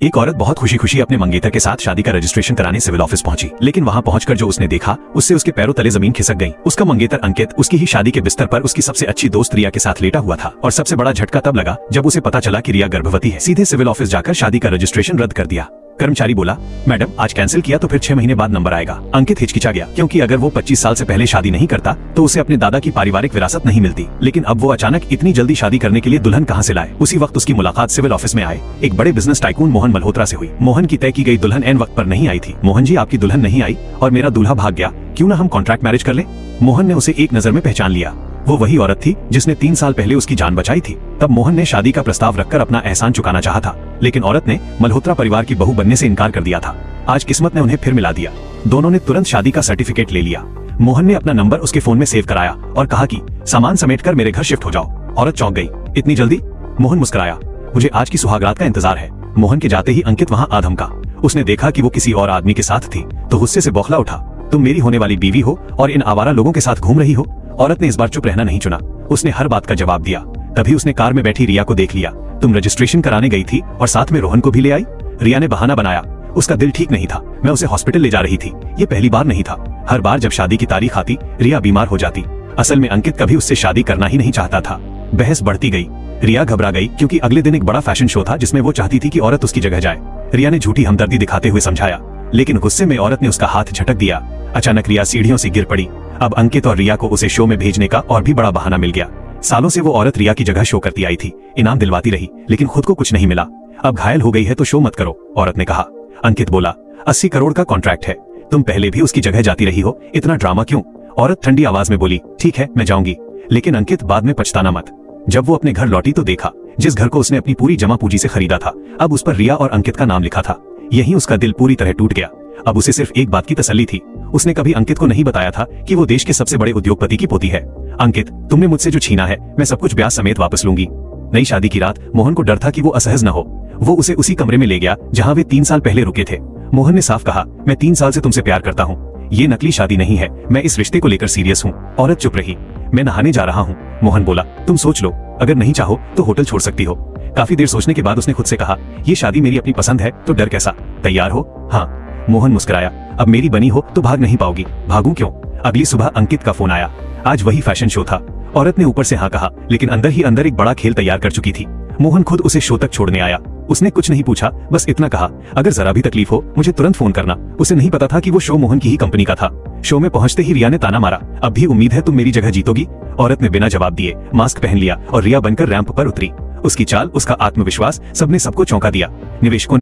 एक औरत बहुत खुशी खुशी अपने मंगेतर के साथ शादी का रजिस्ट्रेशन कराने सिविल ऑफिस पहुंची, लेकिन वहां पहुंचकर जो उसने देखा उससे उसके पैरों तले जमीन खिसक गई। उसका मंगेतर अंकित उसकी ही शादी के बिस्तर पर उसकी सबसे अच्छी दोस्त रिया के साथ लेटा हुआ था और सबसे बड़ा झटका तब लगा जब उसे पता चला कि रिया गर्भवती है। सीधे सिविल ऑफिस जाकर शादी का रजिस्ट्रेशन रद्द कर दिया। कर्मचारी बोला, मैडम आज कैंसिल किया तो फिर 6 महीने बाद नंबर आएगा। अंकित हिचकिचा गया, क्योंकि अगर वो 25 साल से पहले शादी नहीं करता तो उसे अपने दादा की पारिवारिक विरासत नहीं मिलती। लेकिन अब वो अचानक इतनी जल्दी शादी करने के लिए दुल्हन कहां से लाए। उसी वक्त उसकी मुलाकात सिविल ऑफिस में आए एक बड़े बिजनेस टाइकून मोहन मल्होत्रा से हुई। मोहन की तय की गई दुल्हन एन वक्त पर नहीं आई थी। मोहन जी, आपकी दुल्हन नहीं आई और मेरा दूल्हा भाग गया, क्यों ना हम कॉन्ट्रैक्ट मैरिज कर ले। मोहन ने उसे एक नजर में पहचान लिया। वो वही औरत थी जिसने 3 साल पहले उसकी जान बचाई थी। तब मोहन ने शादी का प्रस्ताव रखकर अपना एहसान चुकाना चाहा था, लेकिन औरत ने मल्होत्रा परिवार की बहू बनने से इनकार कर दिया था। आज किस्मत ने उन्हें फिर मिला दिया। दोनों ने तुरंत शादी का सर्टिफिकेट ले लिया। मोहन ने अपना नंबर उसके फोन में सेव कराया और कहा कि सामान समेटकर मेरे घर शिफ्ट हो जाओ। औरत चौंक गई, इतनी जल्दी? मोहन मुस्कुराया, मुझे आज की सुहागरात का इंतजार है। मोहन के जाते ही अंकित वहाँ आ धमका। उसने देखा कि वो किसी और आदमी के साथ थी तो गुस्से से बौखला उठा। तुम मेरी होने वाली बीवी हो और इन आवारा लोगों के साथ घूम रही हो। औरत ने इस बार चुप रहना नहीं चुना, उसने हर बात का जवाब दिया। तभी उसने कार में बैठी रिया को देख लिया। तुम रजिस्ट्रेशन कराने गई थी और साथ में रोहन को भी ले आई? रिया ने बहाना बनाया, उसका दिल ठीक नहीं था, मैं उसे हॉस्पिटल ले जा रही थी। ये पहली बार नहीं था, हर बार जब शादी की तारीख आती रिया बीमार हो जाती। असल में अंकित कभी उससे शादी करना ही नहीं चाहता था। बहस बढ़ती गई। रिया घबरा गई क्योंकि अगले दिन एक बड़ा फैशन शो था जिसमें वो चाहती थी कि औरत उसकी जगह जाए। रिया ने झूठी हमदर्दी दिखाते हुए समझाया, लेकिन गुस्से में औरत ने उसका हाथ झटक दिया। अचानक रिया सीढ़ियों से गिर पड़ी। अब अंकित और रिया को उसे शो में भेजने का और भी बड़ा बहाना मिल गया। सालों से वो औरत रिया की जगह शो करती आई थी, इनाम दिलवाती रही, लेकिन खुद को कुछ नहीं मिला। अब घायल हो गई है तो शो मत करो, औरत ने कहा। अंकित बोला, 80 करोड़ का कॉन्ट्रैक्ट है, तुम पहले भी उसकी जगह जाती रही हो, इतना ड्रामा क्यों? औरत ठंडी आवाज में बोली, ठीक है मैं जाऊंगी, लेकिन अंकित बाद में पछताना मत। जब वो अपने घर लौटी तो देखा जिस घर को उसने अपनी पूरी जमा पूंजी से खरीदा था अब उस पर रिया और अंकित का नाम लिखा था। यहीं उसका दिल पूरी तरह टूट गया। अब उसे सिर्फ एक बात की तसल्ली थी, उसने कभी अंकित को नहीं बताया था कि वो देश के सबसे बड़े उद्योगपति की पोती है। अंकित, तुमने मुझसे जो छीना है मैं सब कुछ ब्याज समेत वापस लूंगी। नई शादी की रात मोहन को डर था कि वो असहज न हो। वो उसे उसी कमरे में ले गया जहाँ वे 3 साल पहले रुके थे। मोहन ने साफ कहा, मैं 3 साल से तुमसे प्यार करता हूँ, ये नकली शादी नहीं है, मैं इस रिश्ते को लेकर सीरियस हूँ। औरत चुप रही। मैं नहाने जा रहा हूँ। मोहन बोला, तुम सोच लो, अगर नहीं चाहो तो होटल छोड़ सकती हो। काफी देर सोचने के बाद उसने खुद से कहा, ये शादी मेरी अपनी पसंद है तो डर कैसा, तैयार हो? हाँ। मोहन मुस्कुराया, अब मेरी बनी हो तो भाग नहीं पाओगी। भागूं क्यों? अगली सुबह अंकित का फोन आया। आज वही फैशन शो था। औरत ने ऊपर से हाँ कहा, लेकिन अंदर ही अंदर एक बड़ा खेल तैयार कर चुकी थी। मोहन खुद उसे शो तक छोड़ने आया। उसने कुछ नहीं पूछा, बस इतना कहा, अगर जरा भी तकलीफ हो मुझे तुरंत फोन करना। उसे नहीं पता था कि वो शो मोहन की ही कंपनी का था। शो में पहुंचते ही रिया ने ताना मारा, अब भी उम्मीद है तुम मेरी जगह जीतोगी? औरत ने बिना जवाब दिए मास्क पहन लिया और रिया बनकर रैंप पर उतरी। उसकी चाल, उसका आत्मविश्वास सबने सबको चौंका दिया। निवेशकों